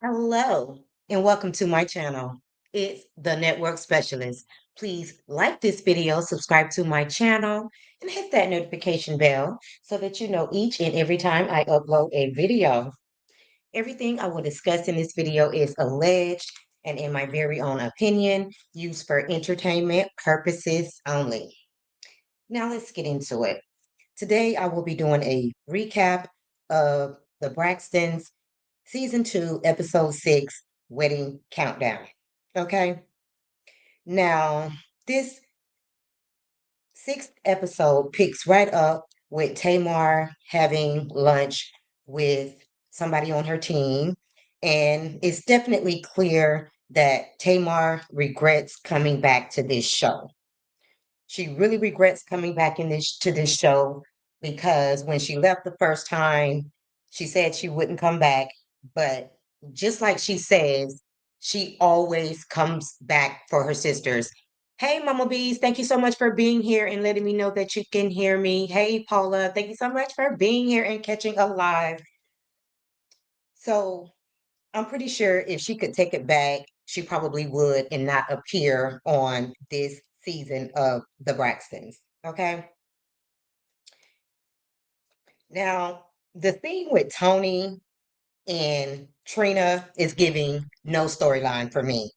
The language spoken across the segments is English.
Hello, and welcome to my channel. It's the Network Specialist. Please like this video, subscribe to my channel, and hit that notification bell so that you know each and every time I upload a video. Everything I will discuss in this video is alleged and in my very own opinion, used for entertainment purposes only. Now let's get into it. Today I will be doing a recap of the Braxtons Season 2, Episode 6, Wedding Countdown. Okay. Now, this sixth episode picks right up with Tamar having lunch with somebody on her team. And it's definitely clear that Tamar regrets coming back to this show. She really regrets coming back in this to this show because when she left the first time, she said she wouldn't come back. But just like she says, she always comes back for her sisters. Hey, Mama Bees, thank you so much for being here and letting me know that you can hear me. Hey, Paula, thank you so much for being here and catching a live. So I'm pretty sure if she could take it back, she probably would and not appear on this season of the Braxtons. Okay. Now, the thing with Toni and Trina is giving no storyline for me.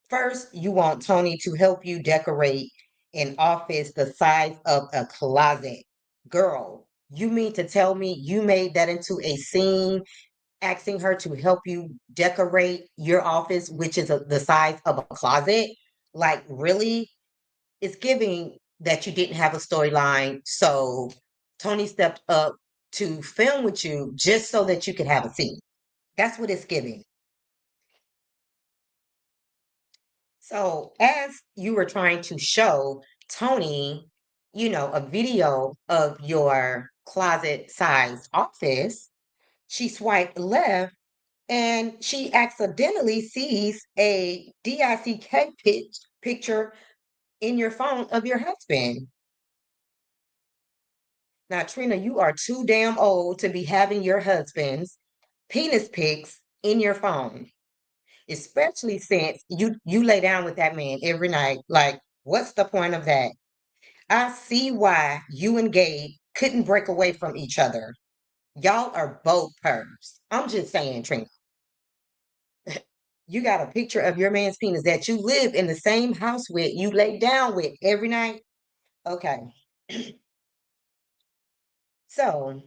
First, you want Toni to help you decorate an office the size of a closet. Girl, you mean to tell me you made that into a scene asking her to help you decorate your office, which is the size of a closet? Like, really? It's giving that you didn't have a storyline. So Toni stepped up to film with you just so that you could have a scene. That's what it's giving. So, as you were trying to show Toni, a video of your closet sized office, she swiped left and she accidentally sees a DICK picture in your phone of your husband. Now, Trina, you are too damn old to be having your husband's penis pics in your phone, especially since you lay down with that man every night. Like, what's the point of that? I see why you and Gabe couldn't break away from each other. Y'all are both pervs. I'm just saying, Trina. You got a picture of your man's penis that you live in the same house with, you lay down with every night. Okay. So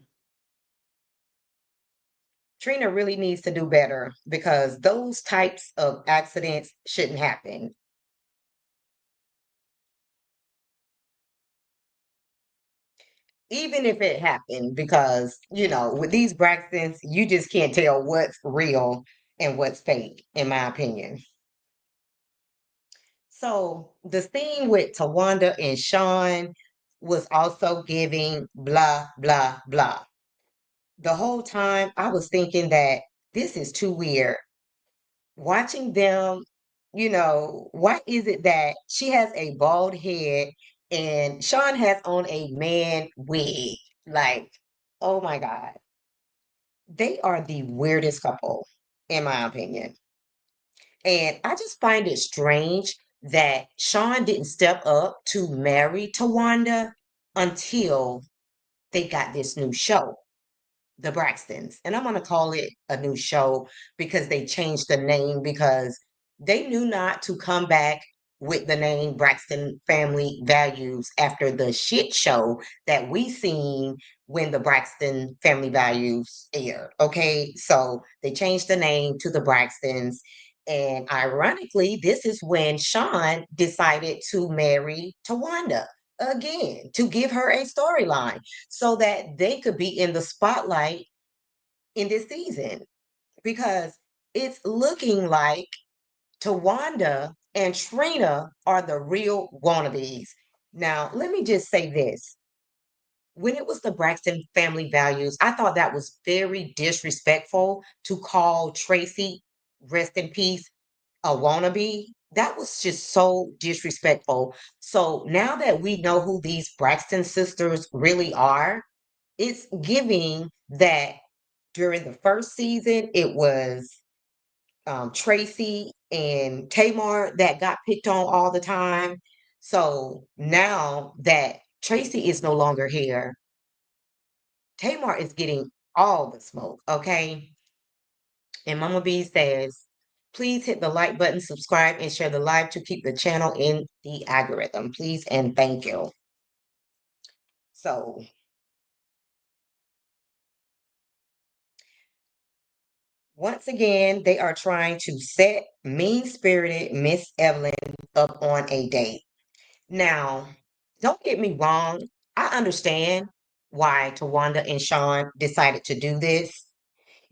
Trina really needs to do better because those types of accidents shouldn't happen. Even if it happened, because, with these Braxtons, you just can't tell what's real and what's fake, in my opinion. So the scene with Towanda and Shawn was also giving blah, blah, blah. The whole time I was thinking that this is too weird. Watching them, why is it that she has a bald head and Shawn has on a man wig? Like, oh my God. They are the weirdest couple, in my opinion. And I just find it strange that Shawn didn't step up to marry Tawanda until they got this new show, The Braxtons. And I'm going to call it a new show because they changed the name because they knew not to come back with the name Braxton Family Values after the shit show that we seen when the Braxton Family Values aired. Okay, so they changed the name to the Braxtons. And ironically, this is when Shawn decided to marry Tawanda again to give her a storyline so that they could be in the spotlight in this season because it's looking like Tawanda and Trina are the real wannabes. Now, let me just say this. When it was the Braxton Family Values, I thought that was very disrespectful to call Tracy, rest in peace, a wannabe. That was just so disrespectful. So now that we know who these Braxton sisters really are, it's giving that during the first season, it was Tracy and Tamar that got picked on all the time. So now that Tracy is no longer here, Tamar is getting all the smoke, okay? And Mama B says, please hit the like button, subscribe, and share the live to keep the channel in the algorithm. Please and thank you. So once again, they are trying to set mean-spirited Miss Evelyn up on a date. Now, don't get me wrong. I understand why Towanda and Shawn decided to do this.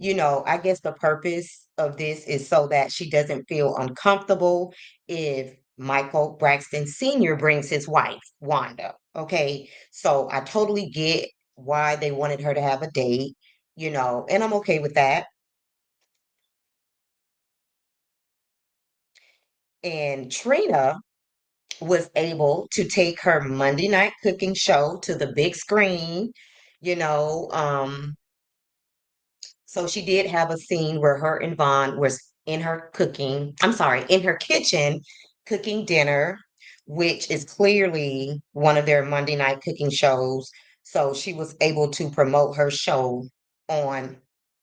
I guess the purpose of this is so that she doesn't feel uncomfortable if Michael Braxton Sr. brings his wife, Wanda. Okay. So I totally get why they wanted her to have a date, and I'm okay with that. And Trina was able to take her Monday night cooking show to the big screen, you know, um, So she did have a scene where her and Vaughn was in her kitchen cooking dinner, which is clearly one of their Monday night cooking shows. So she was able to promote her show on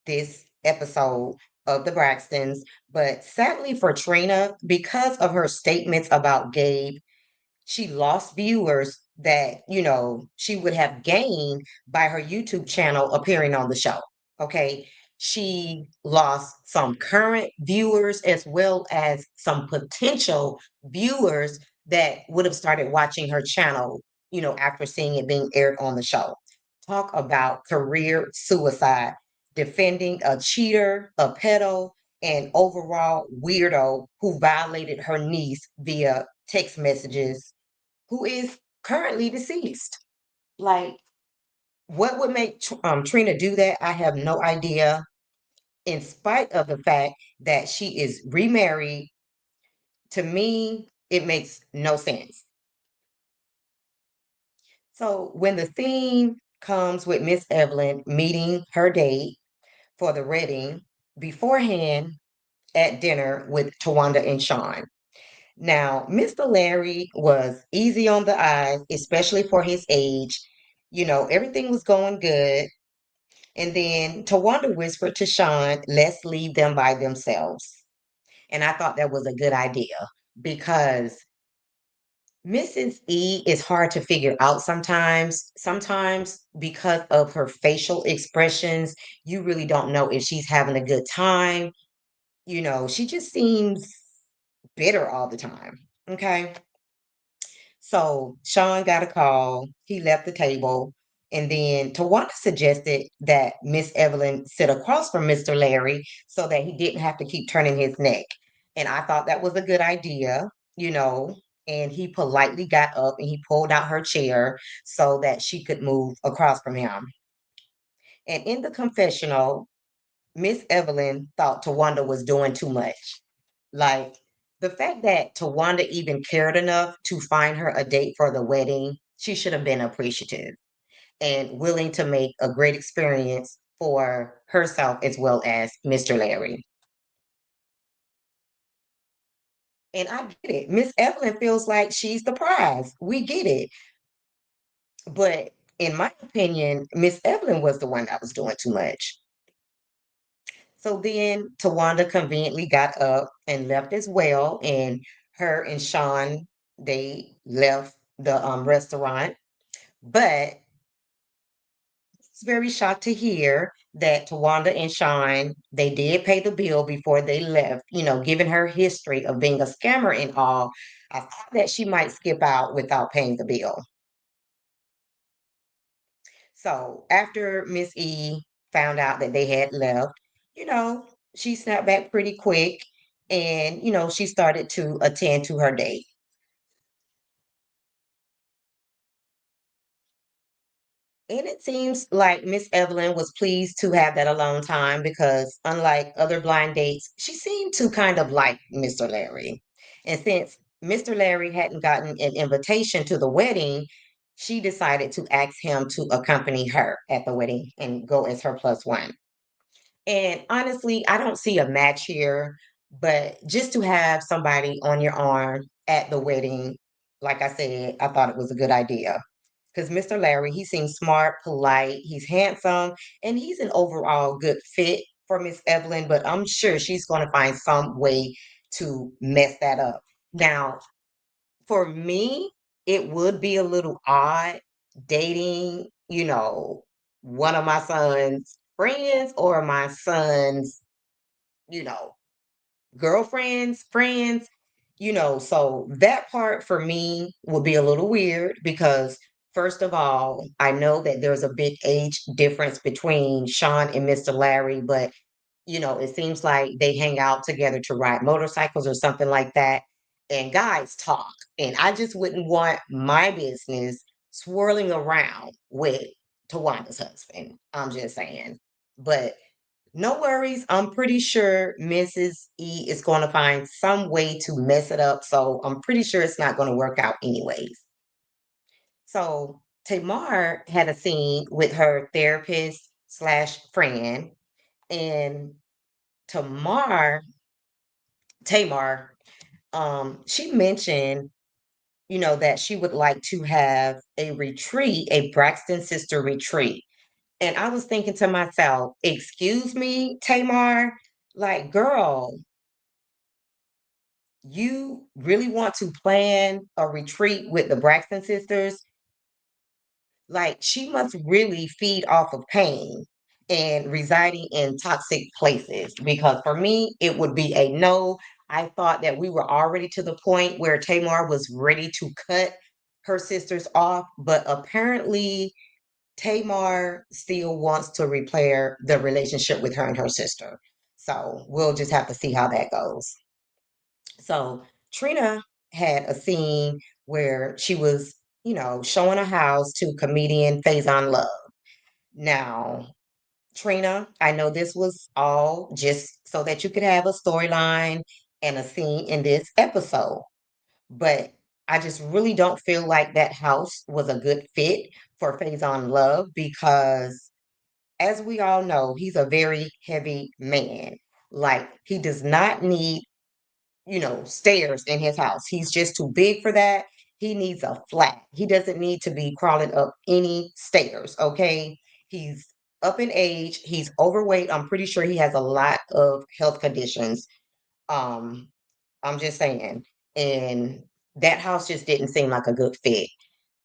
this episode of the Braxtons. But sadly for Trina, because of her statements about Gabe, she lost viewers that, she would have gained by her YouTube channel appearing on the show. Okay. She lost some current viewers as well as some potential viewers that would have started watching her channel, after seeing it being aired on the show. Talk about career suicide, defending a cheater, a pedo, and overall weirdo who violated her niece via text messages, who is currently deceased. Like, what would make Trina do that? I have no idea. In spite of the fact that she is remarried, to me, it makes no sense. So when the theme comes with Miss Evelyn meeting her date for the wedding beforehand at dinner with Towanda and Shawn. Now, Mr. Larry was easy on the eyes, especially for his age. Everything was going good. And then Tawanda whispered to Shawn, let's leave them by themselves. And I thought that was a good idea because Mrs. E is hard to figure out sometimes. Sometimes because of her facial expressions, you really don't know if she's having a good time. She just seems bitter all the time. Okay. So Shawn got a call. He left the table. And then Tawanda suggested that Miss Evelyn sit across from Mr. Larry so that he didn't have to keep turning his neck. And I thought that was a good idea, you know. And he politely got up and he pulled out her chair so that she could move across from him. And in the confessional, Miss Evelyn thought Tawanda was doing too much. Like, the fact that Tawanda even cared enough to find her a date for the wedding, she should have been appreciative and willing to make a great experience for herself as well as Mr. Larry. And I get it. Miss Evelyn feels like she's the prize. We get it. But in my opinion, Miss Evelyn was the one that was doing too much. So then Tawanda conveniently got up and left as well. And her and Shawn, they left the restaurant. But it's very shocked to hear that Tawanda and Shawn, they did pay the bill before they left, given her history of being a scammer and all. I thought that she might skip out without paying the bill. So after Miss E found out that they had left, you know, she snapped back pretty quick and, she started to attend to her date. And it seems like Miss Evelyn was pleased to have that alone time because, unlike other blind dates, she seemed to kind of like Mr. Larry. And since Mr. Larry hadn't gotten an invitation to the wedding, she decided to ask him to accompany her at the wedding and go as her plus one. And honestly, I don't see a match here. But just to have somebody on your arm at the wedding, like I said, I thought it was a good idea. Because Mr. Larry, he seems smart, polite, he's handsome, and he's an overall good fit for Miss Evelyn, but I'm sure she's going to find some way to mess that up. Now, for me, it would be a little odd dating, one of my son's friends or my son's, you know, girlfriends, friends, so that part for me would be a little weird because, first of all, I know that there's a big age difference between Shawn and Mr. Larry, but it seems like they hang out together to ride motorcycles or something like that. And guys talk. And I just wouldn't want my business swirling around with Tawanda's husband. I'm just saying. But no worries. I'm pretty sure Mrs. E is going to find some way to mess it up. So I'm pretty sure it's not going to work out anyways. So Tamar had a scene with her therapist slash friend, and Tamar, Tamar, she mentioned, that she would like to have a retreat, a Braxton sister retreat. And I was thinking to myself, excuse me, Tamar, like, girl, you really want to plan a retreat with the Braxton sisters? Like, she must really feed off of pain and residing in toxic places, because for me, it would be a no. I thought that we were already to the point where Tamar was ready to cut her sisters off, but apparently Tamar still wants to repair the relationship with her and her sister. So we'll just have to see how that goes. So Trina had a scene where she was, showing a house to comedian Faison Love. Now, Trina, I know this was all just so that you could have a storyline and a scene in this episode, but I just really don't feel like that house was a good fit for Faison Love because, as we all know, he's a very heavy man. Like, he does not need stairs in his house. He's just too big for that. He needs a flat. He doesn't need to be crawling up any stairs, okay? He's up in age, he's overweight. I'm pretty sure he has a lot of health conditions. Um, I'm just saying. And that house just didn't seem like a good fit.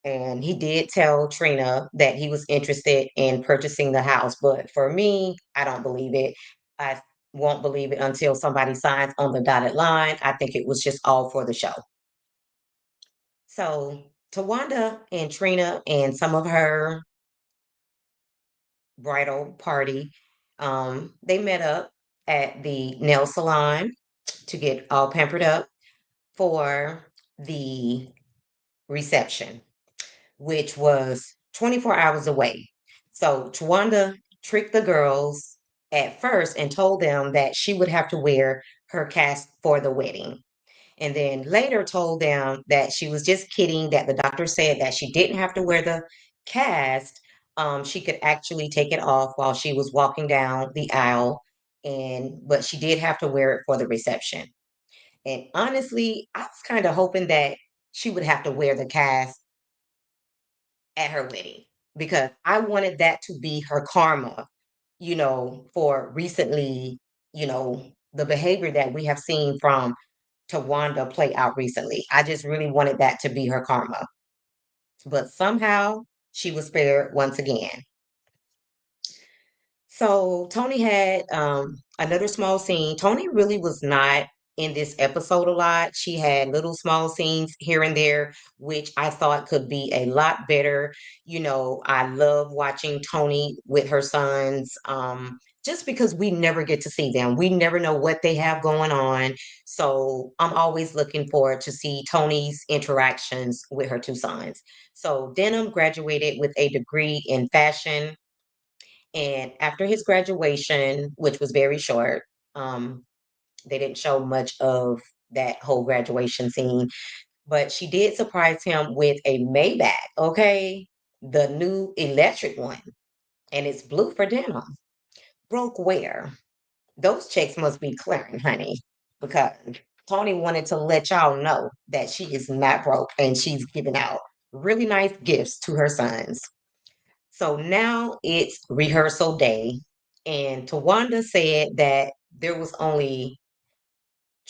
And he did tell Trina that he was interested in purchasing the house. But for me, I don't believe it. I won't believe it until somebody signs on the dotted line. I think it was just all for the show. So Tawanda and Trina and some of her bridal party, they met up at the nail salon to get all pampered up for the reception, which was 24 hours away. So Tawanda tricked the girls at first and told them that she would have to wear her cast for the wedding. And then later told them that she was just kidding, that the doctor said that she didn't have to wear the cast. She could actually take it off while she was walking down the aisle. But she did have to wear it for the reception. And honestly, I was kind of hoping that she would have to wear the cast at her wedding because I wanted that to be her karma, for recently, the behavior that we have seen from Tawanda play out recently. I just really wanted that to be her karma. But somehow she was spared once again. So Tony had another small scene. Tony really was not in this episode a lot. She had little small scenes here and there, which I thought could be a lot better. I love watching Tony with her sons. Just because we never get to see them. We never know what they have going on. So I'm always looking forward to see Tony's interactions with her two sons. So Denham graduated with a degree in fashion, and after his graduation, which was very short, they didn't show much of that whole graduation scene, but she did surprise him with a Maybach, okay? The new electric one, and it's blue for denim. Broke where? Those checks must be clearing, honey. because Toni wanted to let y'all know that she is not broke and she's giving out really nice gifts to her sons. So now it's rehearsal day, and Towanda said that there was only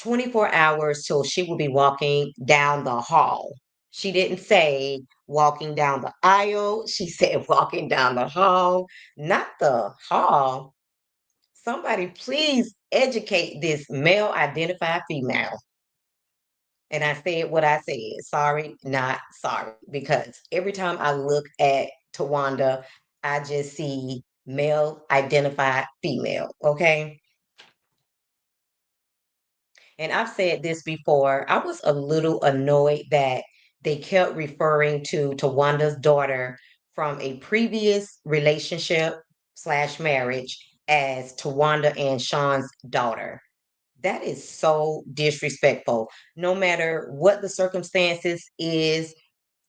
24 hours till she would be walking down the hall. She didn't say walking down the aisle, she said walking down the hall, not the hall. Somebody please educate this male identified female. And I said what I said. Sorry, not sorry. Because every time I look at Towanda, I just see male identified female. Okay. And I've said this before. I was a little annoyed that they kept referring to Tawanda's daughter from a previous relationship slash marriage as Towanda and Shawn's daughter. That is so disrespectful. No matter what the circumstances is,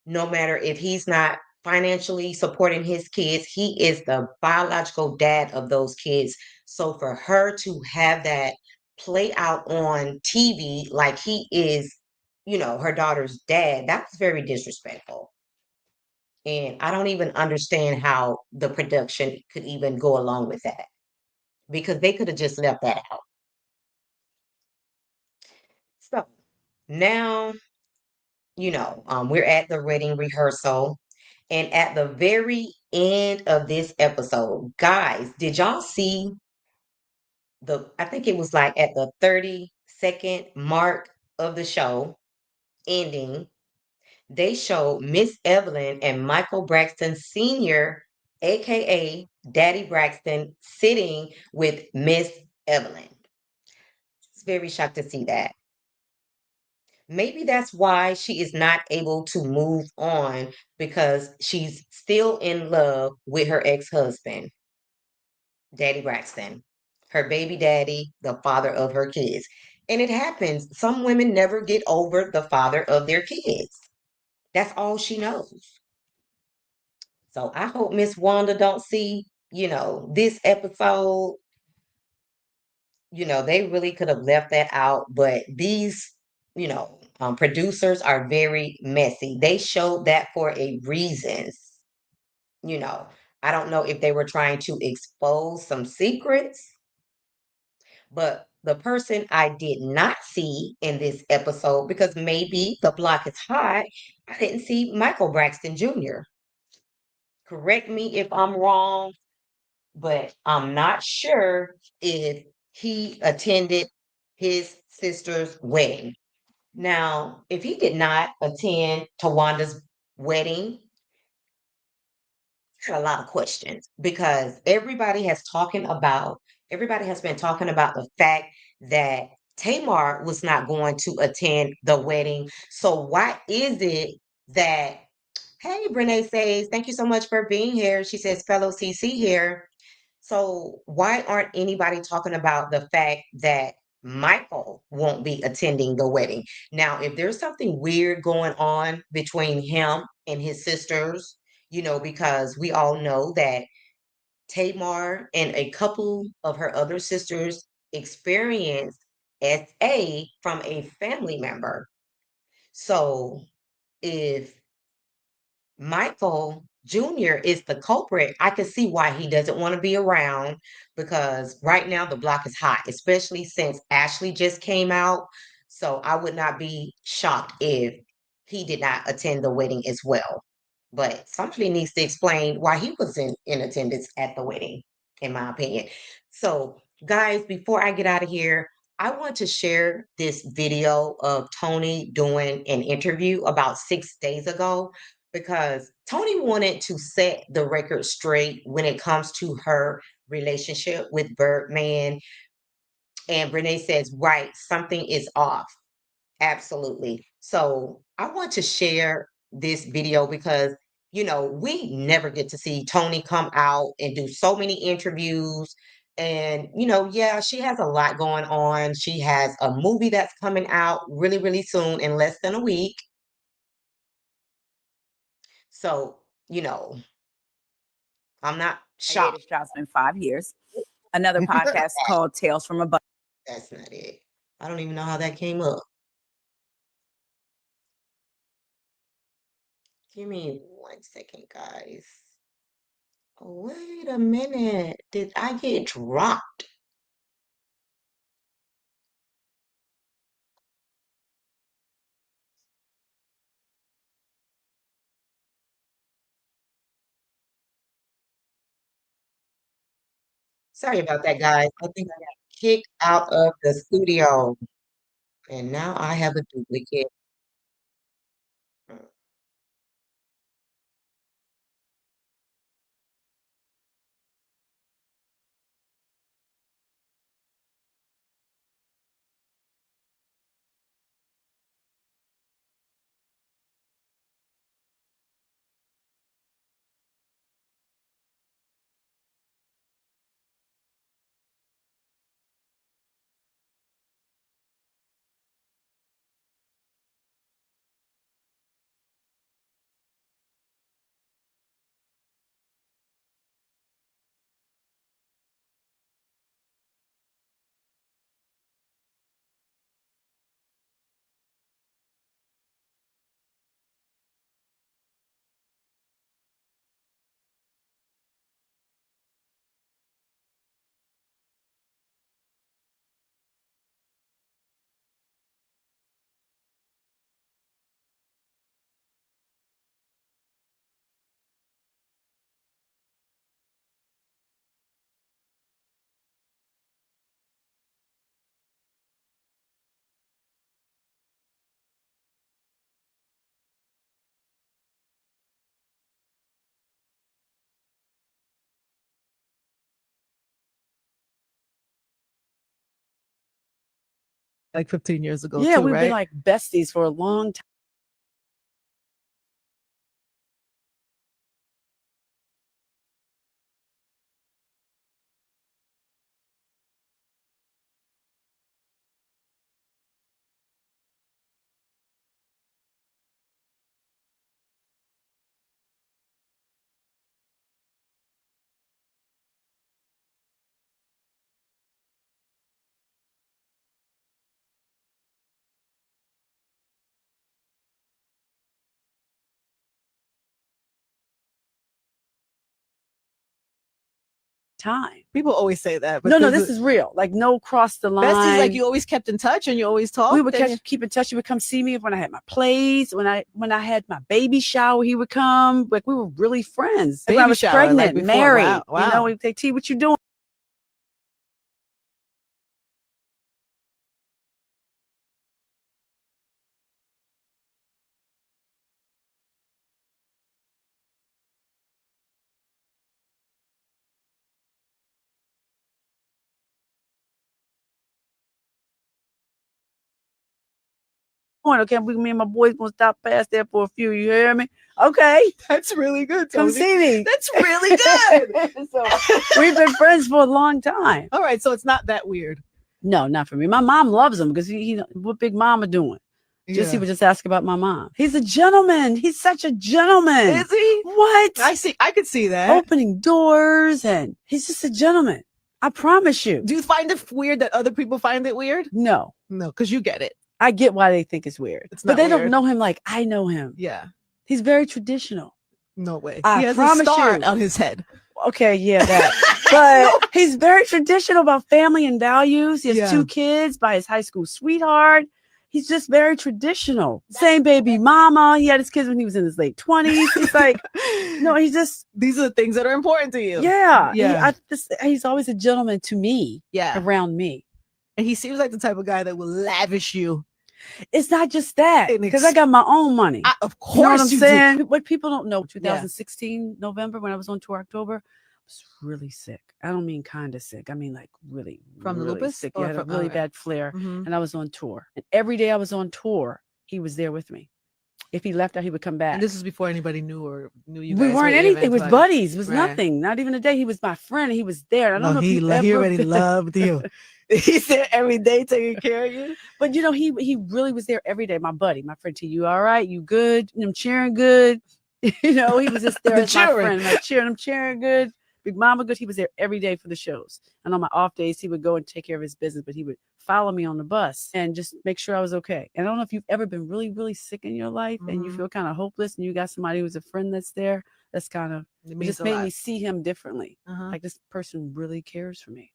no matter if he's not financially supporting his kids, he is the biological dad of those kids. So for her to have that play out on TV like he is, her daughter's dad, that's very disrespectful. And I don't even understand how the production could even go along with that because they could have just left that out. So now, we're at the wedding rehearsal. And at the very end of this episode, guys, did y'all see I think it was like at the 30-second mark of the show ending, they showed Miss Evelyn and Michael Braxton Sr., aka Daddy Braxton, sitting with Miss Evelyn. It's very shocked to see that. Maybe that's why she is not able to move on because she's still in love with her ex-husband, Daddy Braxton, her baby daddy, the father of her kids. And it happens. Some women never get over the father of their kids. That's all she knows. So I hope Miss Wanda don't see, this episode. They really could have left that out, but these, producers are very messy. They showed that for a reason. You know, I don't know if they were trying to expose some secrets. But the person I did not see in this episode, because maybe the block is hot, I didn't see Michael Braxton Jr. Correct me if I'm wrong, but I'm not sure if he attended his sister's wedding. Now, if he did not attend Tawanda's wedding, a lot of questions because everybody has been talking about the fact that Tamar was not going to attend the wedding. So why is it that hey Brene says, thank you so much for being here. She says fellow CC here. So why aren't anybody talking about the fact that Michael won't be attending the wedding? Now, if there's something weird going on between him and his sisters, because we all know that Tamar and a couple of her other sisters experienced SA from a family member. So if Michael Jr. is the culprit, I can see why he doesn't want to be around because right now the block is hot, especially since Ashley just came out. So I would not be shocked if he did not attend the wedding as well. But somebody needs to explain why he was in attendance at the wedding, in my opinion. So, guys, before I get out of here, I want to share this video of Toni doing an interview about 6 days ago because Toni wanted to set the record straight when it comes to her relationship with Birdman. And Renee says, right, something is off. Absolutely. So I want to share this video because, we never get to see Toni come out and do so many interviews. And, yeah, she has a lot going on. She has a movie that's coming out really, really soon in less than a week. So, I'm not Hiatus shocked. job's been 5 years. Another podcast called Tales from a Budget. That's not it. I don't even know how that came up. Give me 1 second, guys. Wait a minute. Did I get dropped? Sorry about that, guys. I think I got kicked out of the studio, and now I have a duplicate. Like 15 years ago, Yeah, too, we've been right? like besties for a long time. People always say that. No, because this is real. Like no cross the line. besties, like you always kept in touch and you always talked. We would keep in touch. He would come see me when I had my plays. When I had my baby shower, he would come. Like we were really friends. Like when I Baby was shower, pregnant, like before. married. Wow, wow. You know, we'd say, T, what you doing? Okay, me and my boys gonna stop past there for a few. You hear me? Okay, That's really good, come Toni. see me. That's really good. So we've been friends for a long time. All right, so it's not that weird. No, not for me. My mom loves him because he what Big Mama doing? He would just ask about my mom. He's a gentleman. He's such a gentleman. Is he? What? I could see that. Opening doors, and he's just a gentleman. I promise you. Do you find it weird that other people find it weird? No, because you get it. I get why they think it's weird, It's but not they don't weird. know him like I know him. Yeah. He's very traditional. No way. I He has a promise star you. on his head. Okay, yeah, that. But he's very traditional about family and values. He has Yeah. 2 kids by his high school sweetheart. He's just very traditional. Same baby mama. He had his kids when he was in his late 20s. He's like, no, he's just, These are the things that are important to you. yeah. Yeah. He's always a gentleman to me, Yeah. around me. And he seems like the type of guy that will lavish you. It's not just that, And because I got my own money. Of You know what I'm course you saying? do. What people don't know, 2016 November when I was on tour, October, I was really sick. I don't mean kind of sick. I mean like really From the really lupus? sick. Or Yeah, I had a from- really okay. bad flare, Mhm. and I was on tour. And every day I was on tour, he was there with me. If he left out, he would come back. And this is before anybody knew you guys we weren't were anything. even It was buddies. buddies. It was Right. nothing. Not even a day. He was my friend. He was there. I don't know if he you ever already loved you. He's there every day taking care of you. But you know, he really was there every day. My buddy, my friend T, you all right? You good? I'm cheering good. You know, he was just there The as my cheering. friend. Like cheering, I'm cheering good. Big Mama good. He was there every day for the shows. And on my off days, he would go and take care of his business, but he would follow me on the bus and just make sure I was okay. And I don't know if you've ever been really, really sick in your life and you feel kind of hopeless and you got somebody who's a friend that's there. That's kind of, it just made me see him differently. Like this person really cares for me.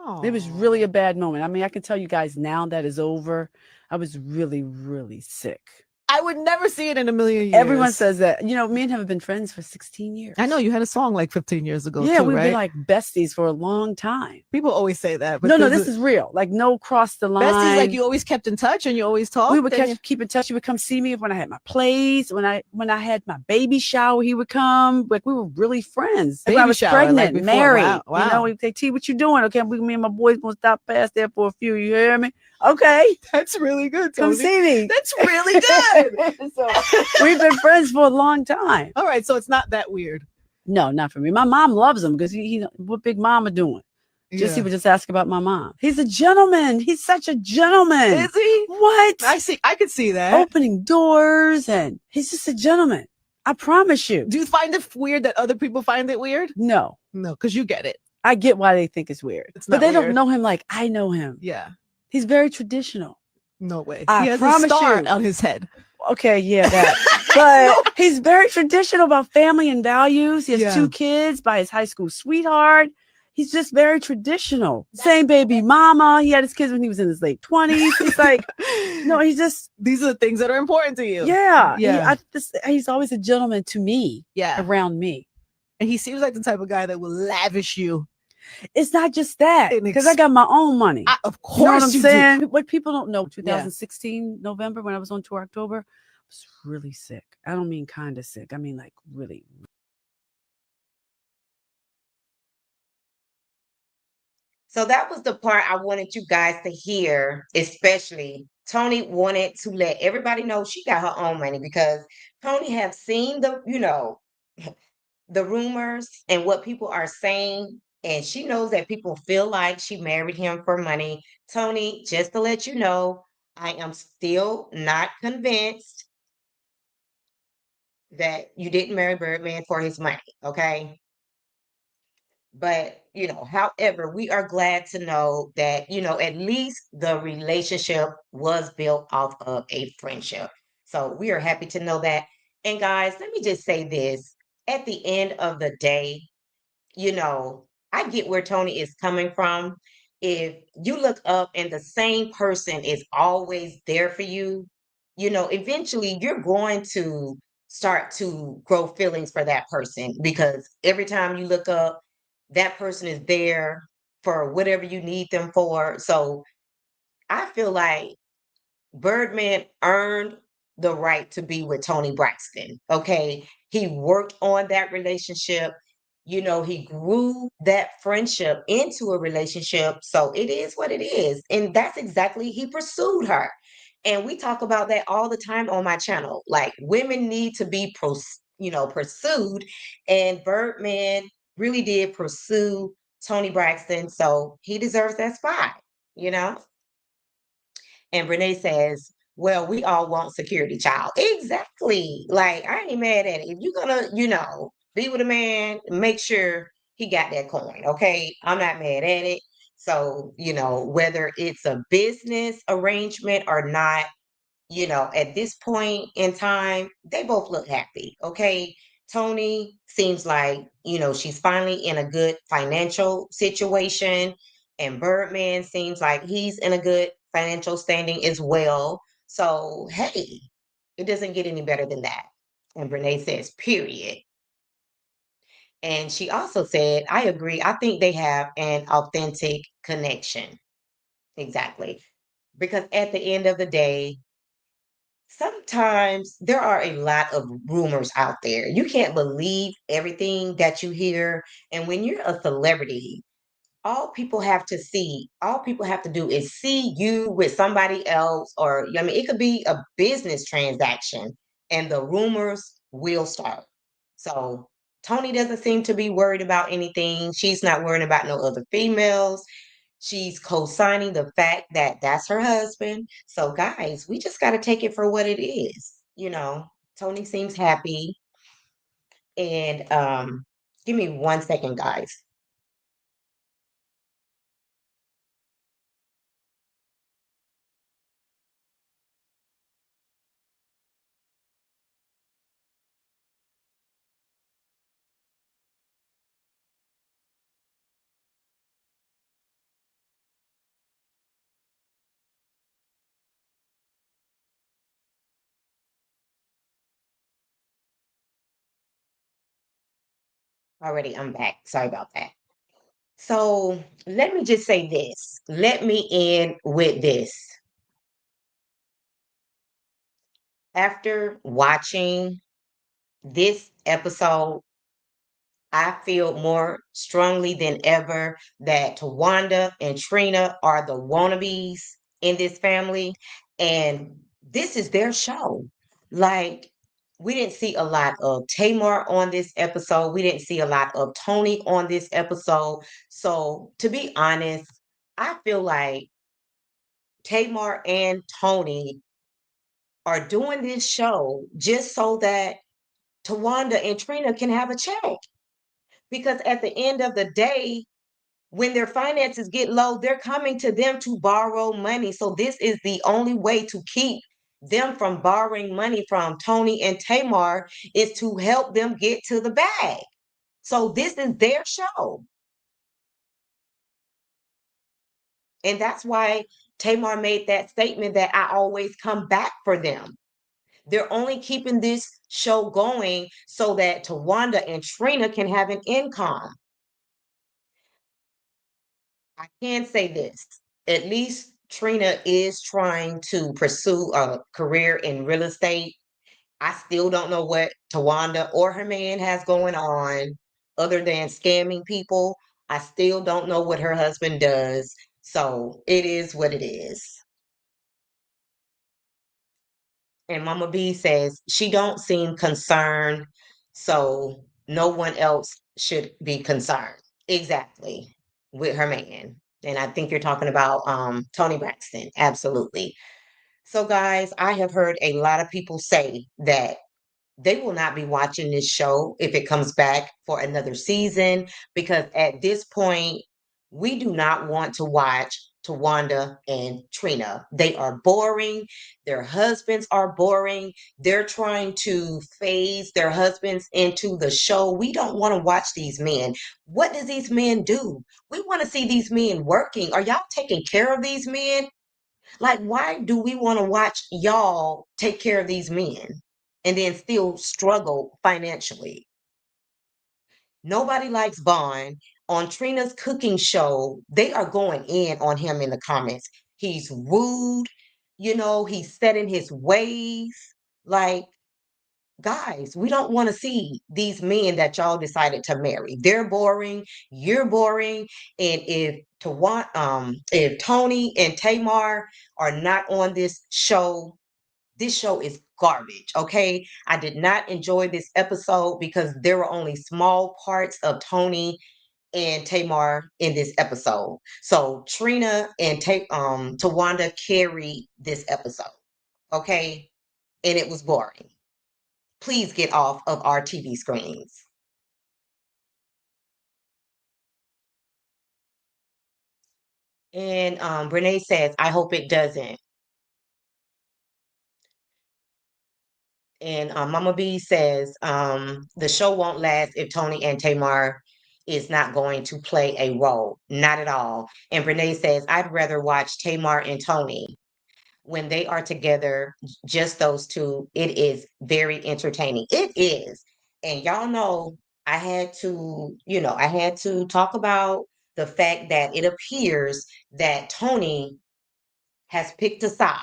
Aww. It was really a bad moment. I mean, I can tell you guys now that is over. I was really, really sick. I would never see it in a million years. Everyone says that. You know, me and him have been friends for 16 years. I know you had a song like 15 years ago. Yeah, too, we've right? been like besties for a long time. People always say that. But No, this is real. Like no cross the line. Besties, like you always kept in touch and you always talked. We would keep in touch. He would come see me when I had my plays. When I had my baby shower, he would come. Like we were really friends. Like when I was pregnant, like married. Wow. You know, he'd say, T, what you doing? Okay, me and my boys gonna stop past there for a few. You hear me? Okay. That's really good, Tony. Come see me. That's really good. So we've been friends for a long time. All right, so it's not that weird. No, not for me. My mom loves him because he what Big Mama doing? He would just ask about my mom. He's a gentleman. He's such a gentleman. Is he? What? I could see that. Opening doors and he's just a gentleman. I promise you. Do you find it weird that other people find it weird? No. No, because you get it. I get why they think it's weird. But they don't know him like I know him. Yeah. He's very traditional. No way. I he has promise a star you. on his head. Okay, yeah, that. But he's very traditional about family and values. He has 2 kids by his high school sweetheart. He's just very traditional. Same baby mama. He had his kids when he was in his late 20s. He's like, no, he's just. These are the things that are important to you. Yeah. Yeah. He's always a gentleman to me. Yeah. Around me. And he seems like the type of guy that will lavish you. It's not just that, because I got my own money. Of course, you know what I'm saying? Do. What people don't know, 2016 November, when I was on tour October, I was really sick. I don't mean kind of sick. I mean like really. So that was the part I wanted you guys to hear, especially Toni wanted to let everybody know she got her own money because Toni have seen the rumors and what people are saying. And she knows that people feel like she married him for money. Toni, just to let you know, I am still not convinced that you didn't marry Birdman for his money, okay? But, however, we are glad to know that, at least the relationship was built off of a friendship. So we are happy to know that. And guys, let me just say this. At the end of the day, I get where Toni is coming from. If you look up and the same person is always there for you, eventually you're going to start to grow feelings for that person because every time you look up, that person is there for whatever you need them for. So I feel like Birdman earned the right to be with Toni Braxton. Okay. He worked on that relationship. He grew that friendship into a relationship. So it is what it is. And that's exactly, he pursued her. And we talk about that all the time on my channel. Like women need to be, pursued. And Birdman really did pursue Toni Braxton. So he deserves that spot. And Renee says, well, we all want security, child. Exactly. Like, I ain't mad at it. If you're going to, be with a man, make sure he got that coin. Okay. I'm not mad at it. So, whether it's a business arrangement or not, at this point in time, they both look happy. Okay. Toni seems like, she's finally in a good financial situation. And Birdman seems like he's in a good financial standing as well. So, hey, it doesn't get any better than that. And Renee says, period. And she also said, I agree. I think they have an authentic connection. Exactly. Because at the end of the day, sometimes there are a lot of rumors out there. You can't believe everything that you hear. And when you're a celebrity, all people have to do is see you with somebody else, or it could be a business transaction, and the rumors will start. So Toni doesn't seem to be worried about anything. She's not worried about no other females. She's co-signing the fact that that's her husband. So guys, we just got to take it for what it is. Toni seems happy. And Give me 1 second, guys. Already, I'm back. Sorry about that. So let me just say this. Let me end with this. After watching this episode, I feel more strongly than ever that Towanda and Trina are the wannabes in this family. And this is their show. Like, we didn't see a lot of Tamar on this episode. We didn't see a lot of Toni on this episode. So, to be honest, I feel like Tamar and Toni are doing this show just so that Towanda and Trina can have a check. Because at the end of the day, when their finances get low, they're coming to them to borrow money. So this is the only way to keep them from borrowing money from Toni and Tamar is to help them get to the bag. So this is their show. And that's why Tamar made that statement that I always come back for them. They're only keeping this show going so that Towanda and Trina can have an income. I can say this. At least Trina is trying to pursue a career in real estate. I still don't know what Towanda or her man has going on other than scamming people. I still don't know what her husband does. So it is what it is. And Mama B says she don't seem concerned, so no one else should be concerned. Exactly, with her man. And I think you're talking about Toni Braxton. Absolutely. So guys, I have heard a lot of people say that they will not be watching this show if it comes back for another season because at this point, we do not want to watch Towanda and Trina. They are boring. Their husbands are boring. They're trying to phase their husbands into the show. We don't want to watch these men. What does these men do? We want to see these men working. Are y'all taking care of these men? Like, why do we want to watch y'all take care of these men and then still struggle financially? Nobody likes Bond. On Trina's cooking show, they are going in on him in the comments. He's rude, he's set in his ways. Like, guys, we don't want to see these men that y'all decided to marry. They're boring, you're boring, and if Toni and Tamar are not on this show is garbage, okay? I did not enjoy this episode because there were only small parts of Toni and Tamar in this episode. So Trina and Towanda carried this episode, okay? And it was boring. Please get off of our TV screens. And Renee says, I hope it doesn't. And Mama B says, the show won't last if Toni and Tamar is not going to play a role. Not at all. And Renee says, I'd rather watch Tamar and Toni when they are together, just those two. It is very entertaining. It is. And y'all know I had to talk about the fact that it appears that Toni has picked a side.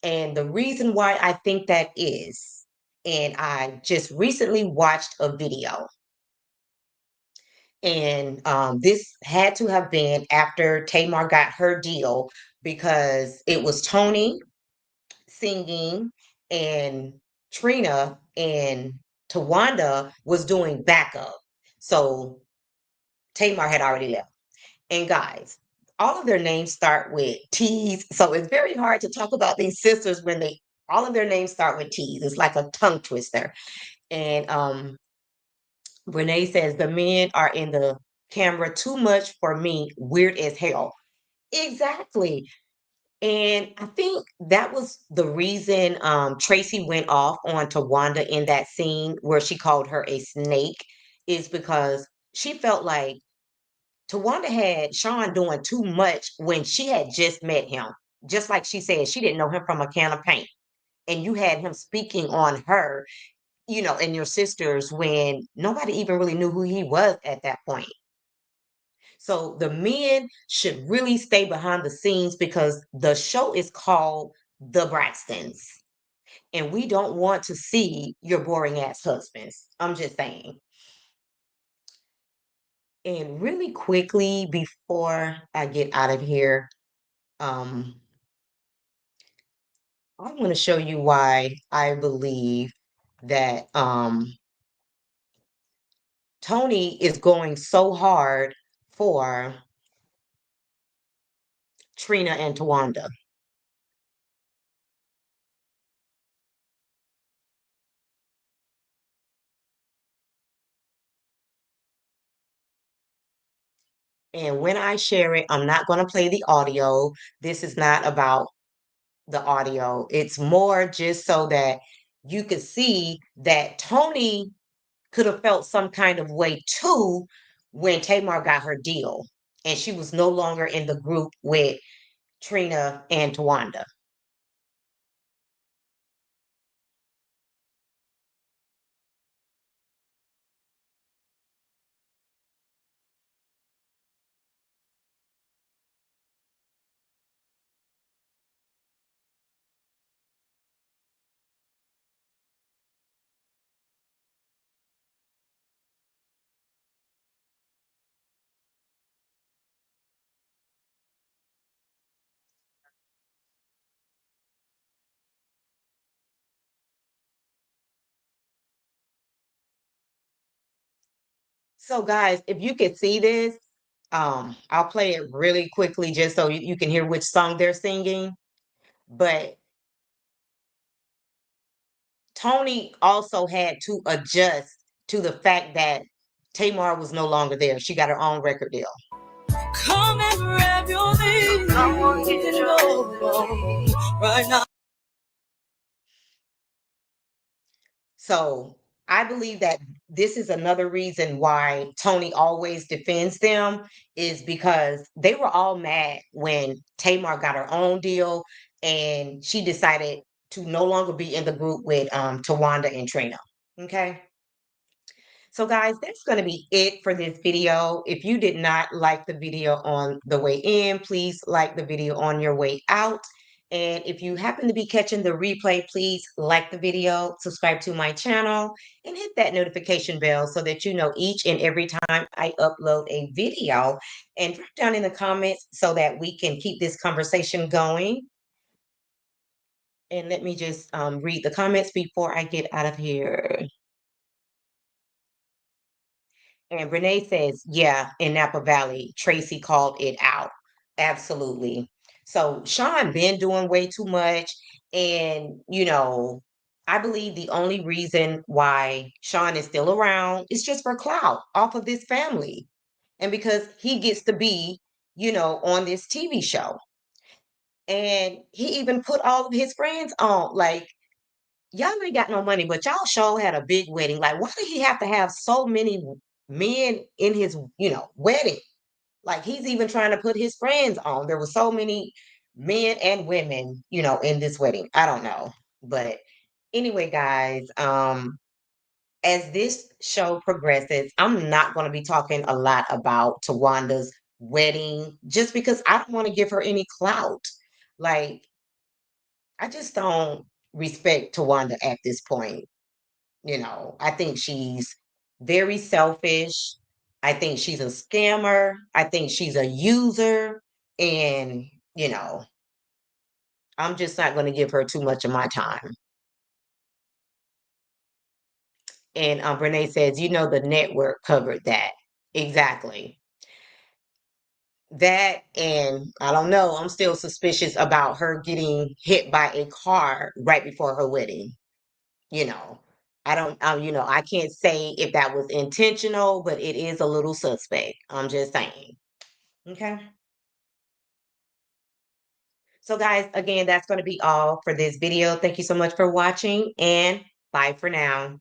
And the reason why I think that is, and I just recently watched a video, and this had to have been after Tamar got her deal because it was Toni singing and Trina and Towanda was doing backup. So Tamar had already left. And guys, all of their names start with T's. So it's very hard to talk about these sisters when all of their names start with T's. It's like a tongue twister. And Renee says the men are in the camera too much for me. Weird as hell. Exactly. And I think that was the reason Tracy went off on Towanda in that scene where she called her a snake, is because she felt like Towanda had Shawn doing too much when she had just met him. Just like she said, she didn't know him from a can of paint. And you had him speaking on her, and your sisters when nobody even really knew who he was at that point. So the men should really stay behind the scenes because the show is called The Braxtons. And we don't want to see your boring ass husbands. I'm just saying. And really quickly before I get out of here, um, I want to show you why I believe that Tony is going so hard for Trina and Towanda. And when I share it, I'm not going to play the audio. This is not about the audio. It's more just so that you could see that Tony could have felt some kind of way too when Tamar got her deal and she was no longer in the group with Trina and Towanda. So, guys, if you could see this, I'll play it really quickly just so you can hear which song they're singing. But Tony also had to adjust to the fact that Tamar was no longer there. She got her own record deal. Come and grab your things. I want you to know right now. So I believe that this is another reason why Tony always defends them, is because they were all mad when Tamar got her own deal and she decided to no longer be in the group with Towanda and Trina. Okay. So guys, that's going to be it for this video. If you did not like the video on the way in, please like the video on your way out. And if you happen to be catching the replay, please like the video, subscribe to my channel, and hit that notification bell so that you know each and every time I upload a video. And drop down in the comments so that we can keep this conversation going. And let me just read the comments before I get out of here. And Renee says, yeah, in Napa Valley, Tracy called it out. Absolutely. So Shawn been doing way too much. And, I believe the only reason why Shawn is still around is just for clout off of this family. And because he gets to be, on this TV show. And he even put all of his friends on. Like, y'all ain't got no money, but y'all sure had a big wedding. Like, why did he have to have so many men in his, wedding? Like, he's even trying to put his friends on. There were so many men and women, in this wedding. I don't know. But anyway, guys, as this show progresses, I'm not going to be talking a lot about Tawanda's wedding just because I don't want to give her any clout. Like, I just don't respect Towanda at this point. I think she's very selfish. I think she's a scammer. I think she's a user. And, I'm just not going to give her too much of my time. And Renee says, the network covered that. Exactly. That, and I don't know, I'm still suspicious about her getting hit by a car right before her wedding, you know. I don't, I can't say if that was intentional, but it is a little suspect. I'm just saying. Okay. So, guys, again, that's going to be all for this video. Thank you so much for watching, and bye for now.